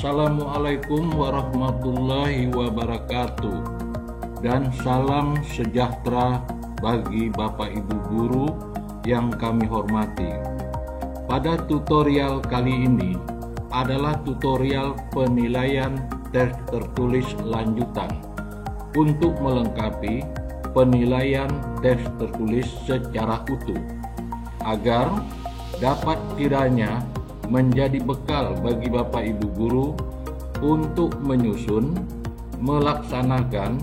Assalamualaikum warahmatullahi wabarakatuh, dan salam sejahtera bagi Bapak Ibu guru yang kami hormati. Pada tutorial kali ini adalah tutorial penilaian tes tertulis lanjutan untuk melengkapi penilaian tes tertulis secara utuh agar dapat kiranya menjadi bekal bagi Bapak Ibu guru untuk menyusun, melaksanakan,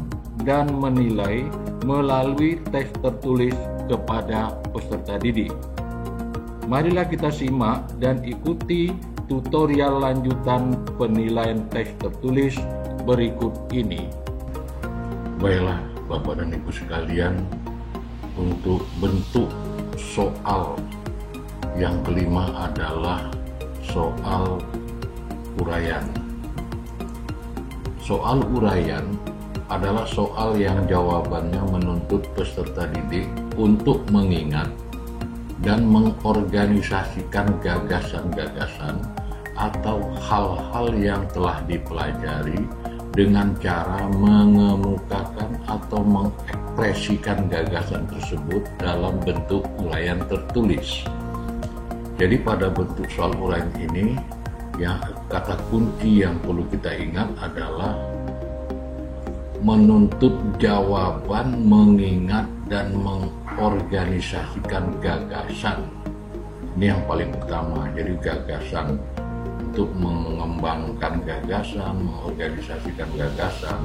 dan menilai melalui tes tertulis kepada peserta didik. Marilah kita simak dan ikuti tutorial lanjutan penilaian tes tertulis berikut ini. Baiklah Bapak dan Ibu sekalian, untuk bentuk soal yang kelima adalah soal uraian. Soal uraian adalah soal yang jawabannya menuntut peserta didik untuk mengingat dan mengorganisasikan gagasan-gagasan atau hal-hal yang telah dipelajari dengan cara mengemukakan atau mengekspresikan gagasan tersebut dalam bentuk uraian tertulis. Jadi pada bentuk soal uraian ini, yang kata kunci yang perlu kita ingat adalah menuntut jawaban, mengingat, dan mengorganisasikan gagasan. Ini yang paling utama. Jadi gagasan untuk mengembangkan gagasan, mengorganisasikan gagasan.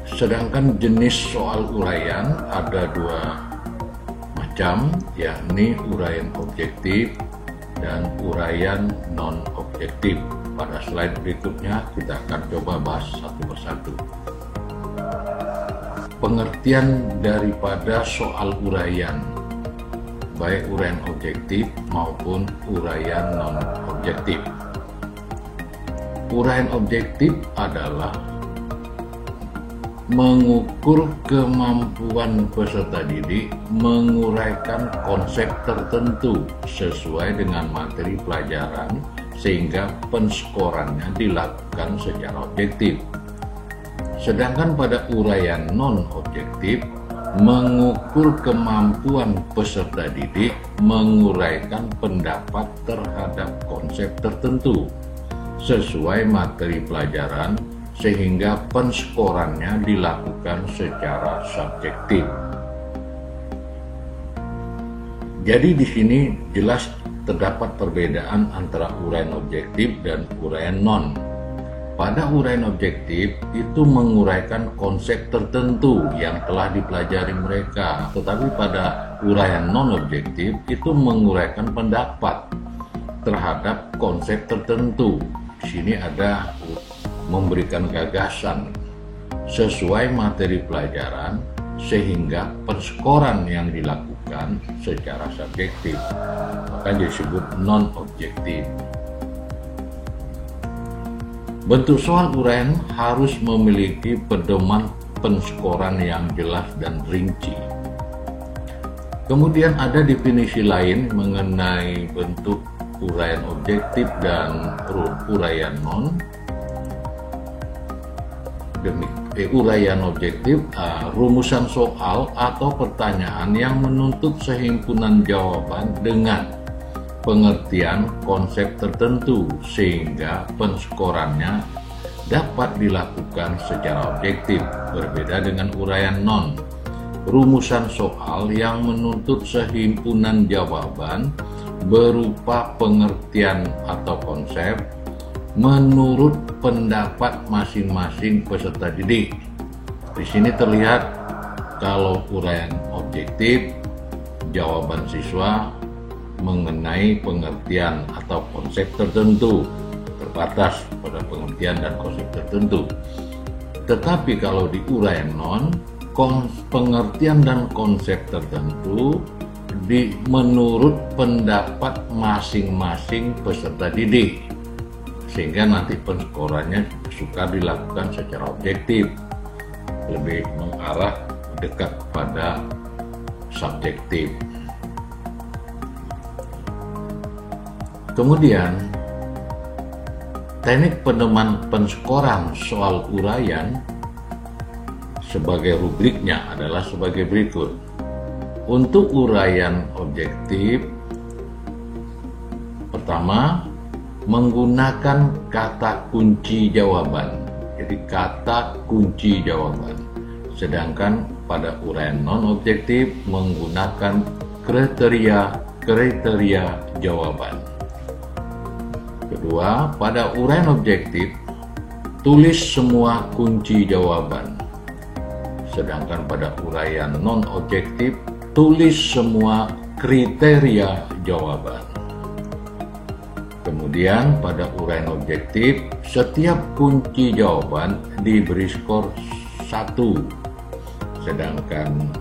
Sedangkan jenis soal uraian ada dua macam, yakni uraian objektif dan uraian non-objektif. Pada slide berikutnya kita akan coba bahas satu persatu. Pengertian daripada soal uraian, baik uraian objektif maupun uraian non-objektif. Uraian objektif adalah mengukur kemampuan peserta didik menguraikan konsep tertentu sesuai dengan materi pelajaran sehingga penskorannya dilakukan secara objektif. Sedangkan pada uraian non-objektif, mengukur kemampuan peserta didik menguraikan pendapat terhadap konsep tertentu sesuai materi pelajaran sehingga penskorannya dilakukan secara subjektif. Jadi di sini jelas terdapat perbedaan antara uraian objektif dan uraian non. Pada uraian objektif itu menguraikan konsep tertentu yang telah dipelajari mereka, tetapi pada uraian non objektif itu menguraikan pendapat terhadap konsep tertentu. Di sini ada memberikan gagasan sesuai materi pelajaran sehingga penskoran yang dilakukan secara subjektif, maka disebut non-objektif. Bentuk soal uraian harus memiliki pedoman penskoran yang jelas dan rinci. Kemudian ada definisi lain mengenai bentuk uraian objektif dan uraian non. Uraian objektif, rumusan soal atau pertanyaan yang menuntut sehimpunan jawaban dengan pengertian konsep tertentu sehingga penskorannya dapat dilakukan secara objektif, berbeda dengan uraian non. Rumusan soal yang menuntut sehimpunan jawaban berupa pengertian atau konsep menurut pendapat masing-masing peserta didik. Di sini terlihat kalau uraian objektif, jawaban siswa mengenai pengertian atau konsep tertentu, terbatas pada pengertian dan konsep tertentu. Tetapi kalau di uraian non, pengertian dan konsep tertentu menurut pendapat masing-masing peserta didik, sehingga nanti penskorannya suka dilakukan secara objektif, lebih mengarah dekat pada subjektif. Kemudian, teknik penskoran soal uraian sebagai rubriknya adalah sebagai berikut. Untuk uraian objektif, pertama, menggunakan kata kunci jawaban. Jadi kata kunci jawaban. Sedangkan pada uraian non-objektif menggunakan kriteria jawaban. Kedua, pada uraian objektif, tulis semua kunci jawaban. Sedangkan pada uraian non-objektif, tulis semua kriteria jawaban. Kemudian pada uraian objektif, setiap kunci jawaban diberi skor 1, sedangkan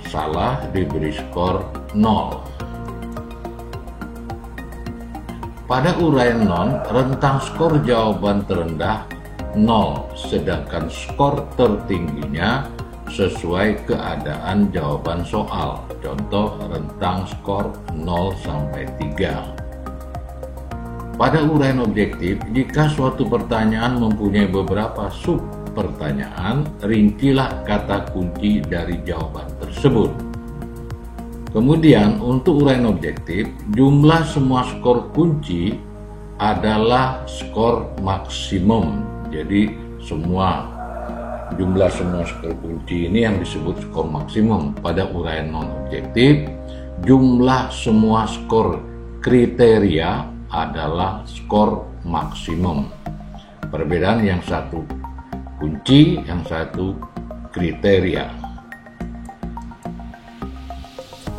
salah diberi skor 0. Pada uraian non, rentang skor jawaban terendah 0, sedangkan skor tertingginya sesuai keadaan jawaban soal. Contoh rentang skor 0 sampai 3. Pada uraian objektif, jika suatu pertanyaan mempunyai beberapa sub pertanyaan, rincilah kata kunci dari jawaban tersebut. Kemudian untuk uraian objektif, jumlah semua skor kunci adalah skor maksimum. Jadi jumlah semua skor kunci ini yang disebut skor maksimum. Pada uraian non-objektif, jumlah semua skor kriteria adalah skor maksimum. Perbedaan yang satu kunci, yang satu kriteria.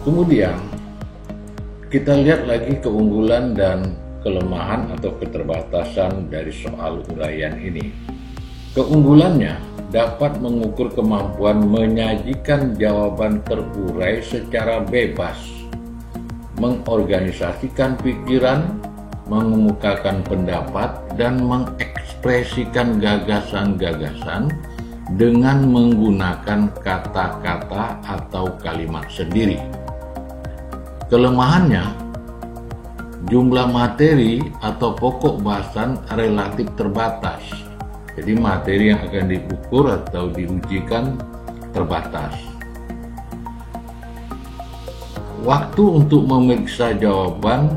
Kemudian kita lihat lagi keunggulan dan kelemahan atau keterbatasan dari soal uraian ini. Keunggulannya dapat mengukur kemampuan menyajikan jawaban terurai secara bebas, mengorganisasikan pikiran, mengemukakan pendapat, dan mengekspresikan gagasan-gagasan dengan menggunakan kata-kata atau kalimat sendiri. Kelemahannya, jumlah materi atau pokok bahasan relatif terbatas. Jadi materi yang akan diukur atau diujikan terbatas. Waktu untuk memeriksa jawaban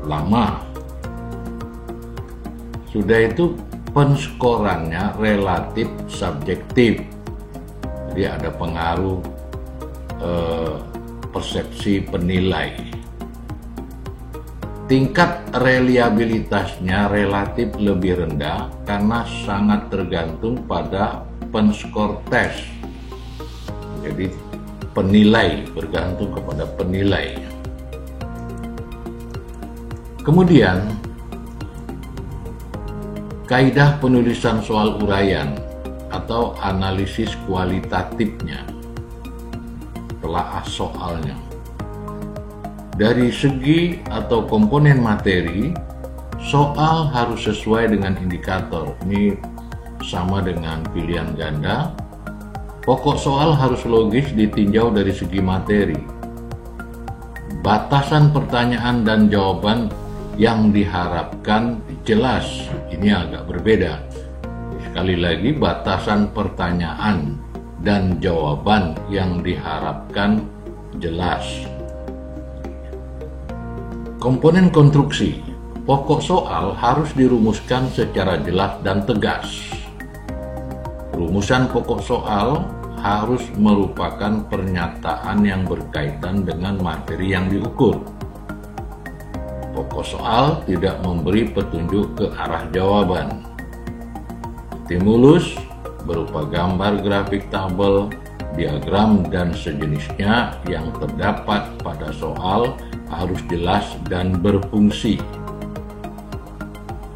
lama. Sudah itu penskorannya relatif subjektif. Jadi ada pengaruh persepsi penilai. Tingkat reliabilitasnya relatif lebih rendah karena sangat tergantung pada penskor tes. Jadi penilai, bergantung kepada penilai. Kemudian kaidah penulisan soal uraian atau analisis kualitatifnya, telaah soalnya. Dari segi atau komponen materi, soal harus sesuai dengan indikator. Ini sama dengan pilihan ganda. Pokok soal harus logis ditinjau dari segi materi. Batasan pertanyaan dan jawaban yang diharapkan jelas. Ini agak berbeda. Sekali lagi, batasan pertanyaan dan jawaban yang diharapkan jelas. Komponen konstruksi. Pokok soal harus dirumuskan secara jelas dan tegas. Rumusan pokok soal harus merupakan pernyataan yang berkaitan dengan materi yang diukur. Pokok soal tidak memberi petunjuk ke arah jawaban. Stimulus berupa gambar grafik tabel, diagram, dan sejenisnya yang terdapat pada soal harus jelas dan berfungsi.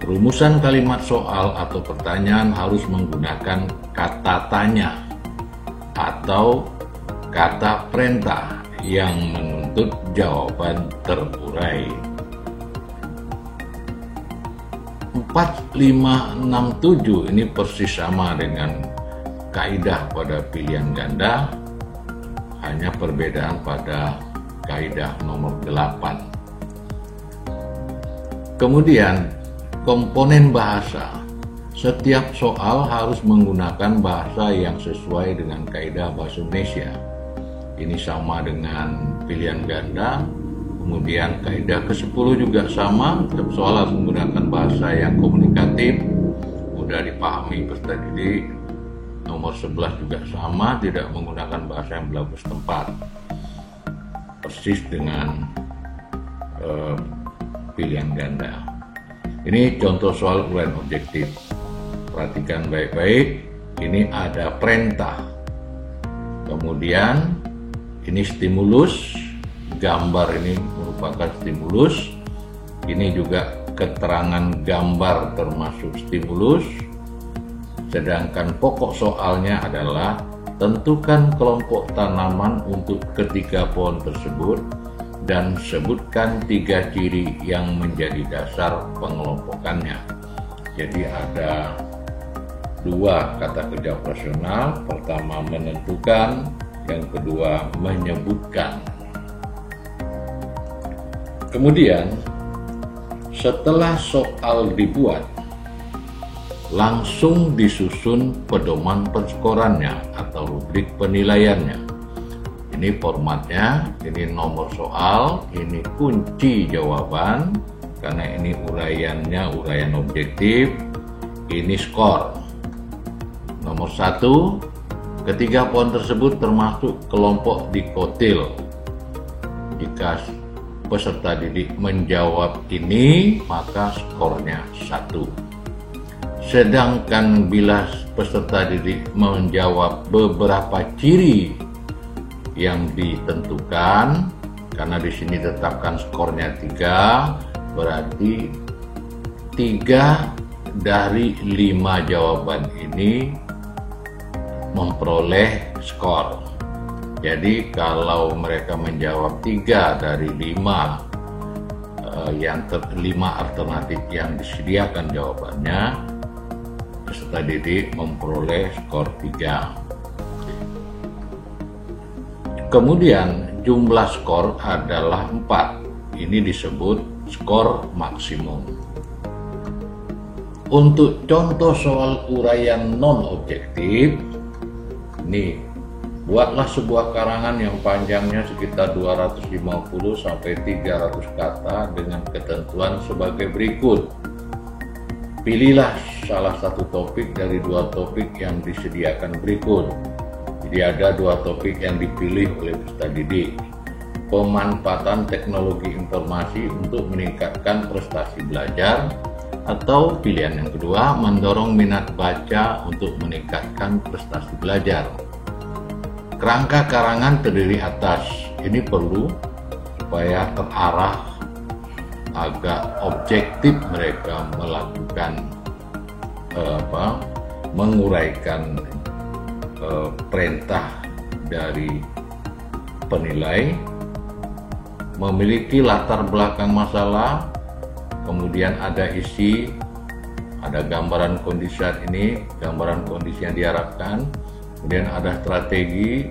Rumusan kalimat soal atau pertanyaan harus menggunakan kata tanya atau kata perintah yang menuntut jawaban terurai. 4567 ini persis sama dengan kaidah pada pilihan ganda, hanya perbedaan pada kaidah nomor 8. Kemudian komponen bahasa. Setiap soal harus menggunakan bahasa yang sesuai dengan kaidah bahasa Indonesia. Ini sama dengan pilihan ganda. Kemudian kaidah ke-10 juga sama, setiap soal harus menggunakan bahasa yang komunikatif, mudah dipahami peserta didik. Nomor 11 juga sama, tidak menggunakan bahasa yang berlaku setempat. Persis dengan pilihan ganda. Ini contoh soal uraian objektif. Perhatikan baik-baik, ini ada perintah. Kemudian ini stimulus, gambar ini merupakan stimulus. Ini juga keterangan gambar termasuk stimulus. Sedangkan pokok soalnya adalah tentukan kelompok tanaman untuk ketiga pohon tersebut dan sebutkan 3 ciri yang menjadi dasar pengelompokannya. Jadi ada 2 kata kerja operasional, pertama menentukan, yang kedua menyebutkan. Kemudian setelah soal dibuat, langsung disusun pedoman penskorannya atau rubrik penilaiannya. Ini formatnya, ini nomor soal, ini kunci jawaban, karena ini uraiannya uraian objektif, ini skor. Nomor 1, ketiga pohon tersebut termasuk kelompok dikotil. Jika peserta didik menjawab ini, maka skornya 1. Sedangkan bila peserta didik menjawab beberapa ciri yang ditentukan, karena di sini tetapkan skornya 3, berarti 3 dari 5 jawaban ini memperoleh skor. Jadi kalau mereka menjawab 3 dari 5 alternatif yang disediakan jawabannya, peserta didik memperoleh skor 3. Kemudian jumlah skor adalah 4. Ini disebut skor maksimum. Untuk contoh soal uraian non-objektif, nih, buatlah sebuah karangan yang panjangnya sekitar 250 sampai 300 kata dengan ketentuan sebagai berikut. Pilihlah salah satu topik dari 2 topik yang disediakan berikut. Jadi ada 2 topik yang dipilih oleh peserta didik. Pemanfaatan teknologi informasi untuk meningkatkan prestasi belajar, atau pilihan yang kedua, mendorong minat baca untuk meningkatkan prestasi belajar. Kerangka karangan terdiri atas, ini perlu supaya terarah agak objektif mereka melakukan menguraikan perintah dari penilai, memiliki latar belakang masalah, kemudian ada isi, ada gambaran kondisi saat ini, gambaran kondisi yang diharapkan, kemudian ada strategi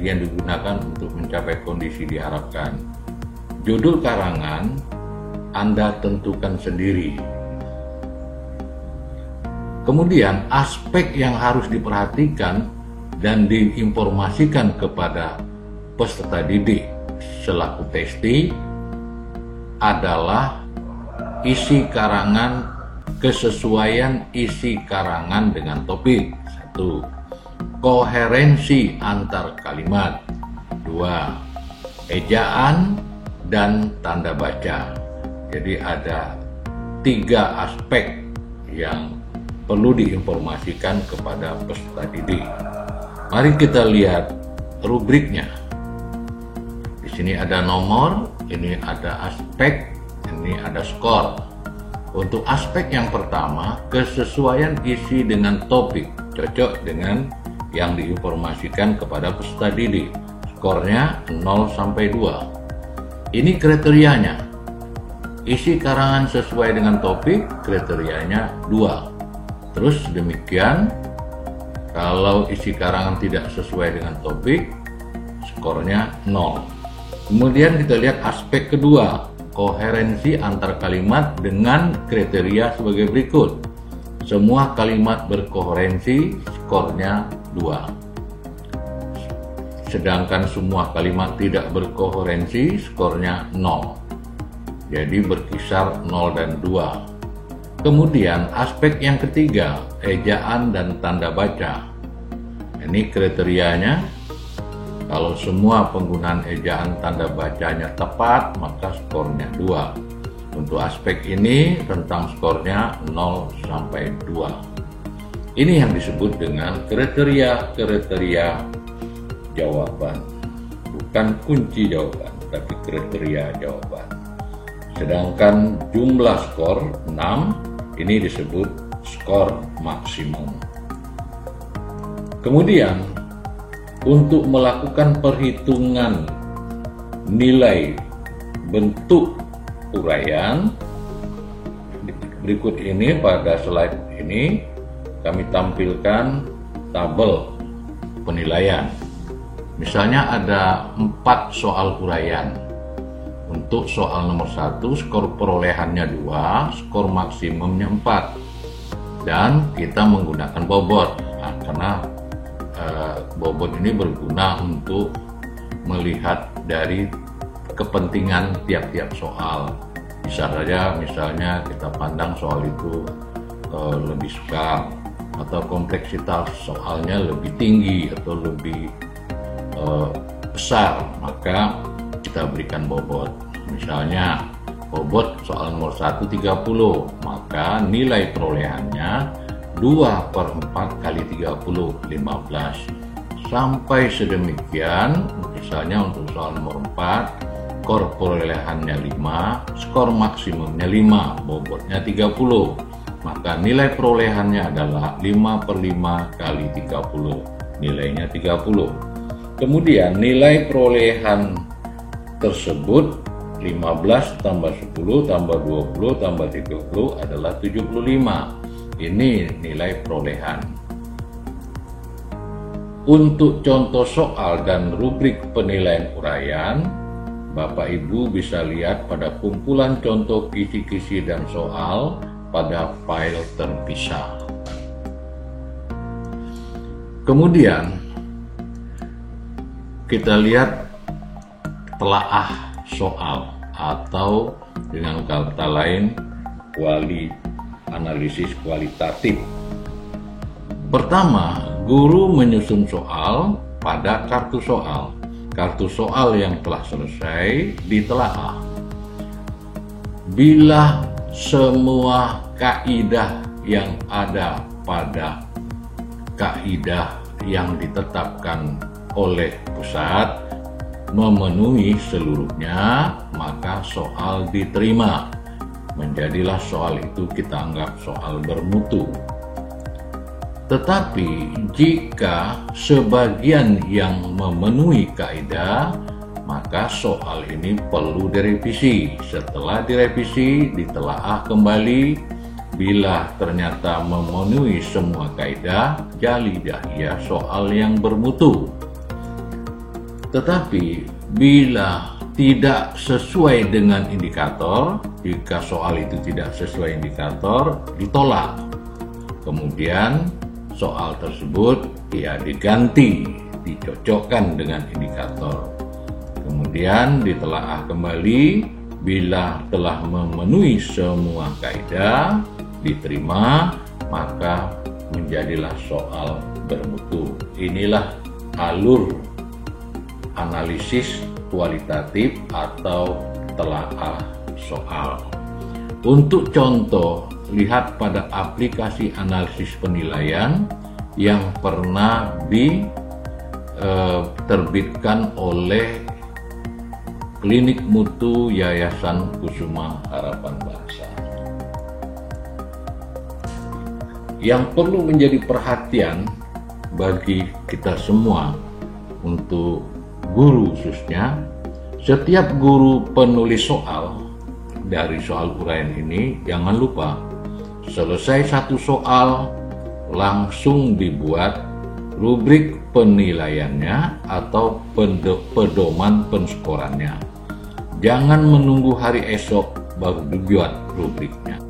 yang digunakan untuk mencapai kondisi diharapkan. Judul karangan Anda tentukan sendiri. Kemudian aspek yang harus diperhatikan dan diinformasikan kepada peserta didik selaku testi adalah isi karangan, kesesuaian isi karangan dengan topik. 1. Koherensi antar kalimat. 2. Ejaan dan tanda baca. Jadi ada 3 aspek yang perlu diinformasikan kepada peserta didik. Mari kita lihat rubriknya. Di sini ada nomor, ini ada aspek, ini ada skor. Untuk aspek yang pertama, kesesuaian isi dengan topik, cocok dengan yang diinformasikan kepada peserta didik. Skornya 0 sampai 2. Ini kriterianya. Isi karangan sesuai dengan topik, kriterianya 2. Terus demikian, kalau isi karangan tidak sesuai dengan topik, skornya 0. Kemudian kita lihat aspek kedua, koherensi antar kalimat dengan kriteria sebagai berikut. Semua kalimat berkoherensi, skornya 2. Sedangkan semua kalimat tidak berkoherensi, skornya 0. Jadi berkisar 0 dan 2. Kemudian aspek yang ketiga, ejaan dan tanda baca. Ini kriterianya. Kalau semua penggunaan ejaan tanda bacanya tepat, maka skornya 2. Untuk aspek ini rentang skornya 0 sampai 2. Ini yang disebut dengan kriteria jawaban. Bukan kunci jawaban, tapi kriteria jawaban. Sedangkan jumlah skor 6, ini disebut skor maksimum. Kemudian untuk melakukan perhitungan nilai bentuk uraian, berikut ini pada slide ini kami tampilkan tabel penilaian. Misalnya ada 4 soal uraian. Untuk soal nomor 1, skor perolehannya 2, skor maksimumnya 4. Dan kita menggunakan bobot. Nah, karena bobot ini berguna untuk melihat dari kepentingan tiap-tiap soal. Bisa saja misalnya kita pandang soal itu lebih sukar, atau kompleksitas soalnya lebih tinggi atau lebih besar, maka kita berikan bobot. Misalnya bobot soal nomor 1 30, maka nilai perolehannya 2/4 kali 30, 15. Sampai sedemikian. Misalnya untuk soal nomor 4, skor perolehannya 5, skor maksimumnya 5, bobotnya 30. Maka nilai perolehannya adalah 5/5 kali 30, nilainya 30. Kemudian nilai perolehan tersebut 15 tambah 10 tambah 20 tambah 30 adalah 75. Ini nilai perolehan. Untuk contoh soal dan rubrik penilaian uraian, Bapak Ibu bisa lihat pada kumpulan contoh kisi-kisi dan soal pada file terpisah. Kemudian kita lihat telaah soal, atau dengan kata lain analisis kualitatif. Pertama, guru menyusun soal pada kartu soal. Kartu soal yang telah selesai ditelaah. Bila semua kaidah yang ada pada kaidah yang ditetapkan oleh pusat memenuhi seluruhnya, maka soal diterima. Menjadilah soal itu kita anggap soal bermutu. Tetapi jika sebagian yang memenuhi kaidah, maka soal ini perlu direvisi. Setelah direvisi, ditelaah kembali. Bila ternyata memenuhi semua kaidah, jadilah ia soal yang bermutu. Tetapi bila tidak sesuai dengan indikator, jika soal itu tidak sesuai indikator, ditolak. Kemudian soal tersebut diganti, dicocokkan dengan indikator. Kemudian ditelaah kembali, bila telah memenuhi semua kaidah, diterima, maka menjadilah soal bermutu. Inilah alur analisis kualitatif atau telaah soal. Untuk contoh, lihat pada aplikasi analisis penilaian yang pernah diterbitkan oleh Klinik Mutu Yayasan Kusuma Harapan Bangsa. Yang perlu menjadi perhatian bagi kita semua, untuk guru khususnya, setiap guru penulis soal dari soal uraian ini, jangan lupa selesai satu soal langsung dibuat rubrik penilaiannya atau pedoman penskorannya. Jangan menunggu hari esok baru dibuat rubriknya.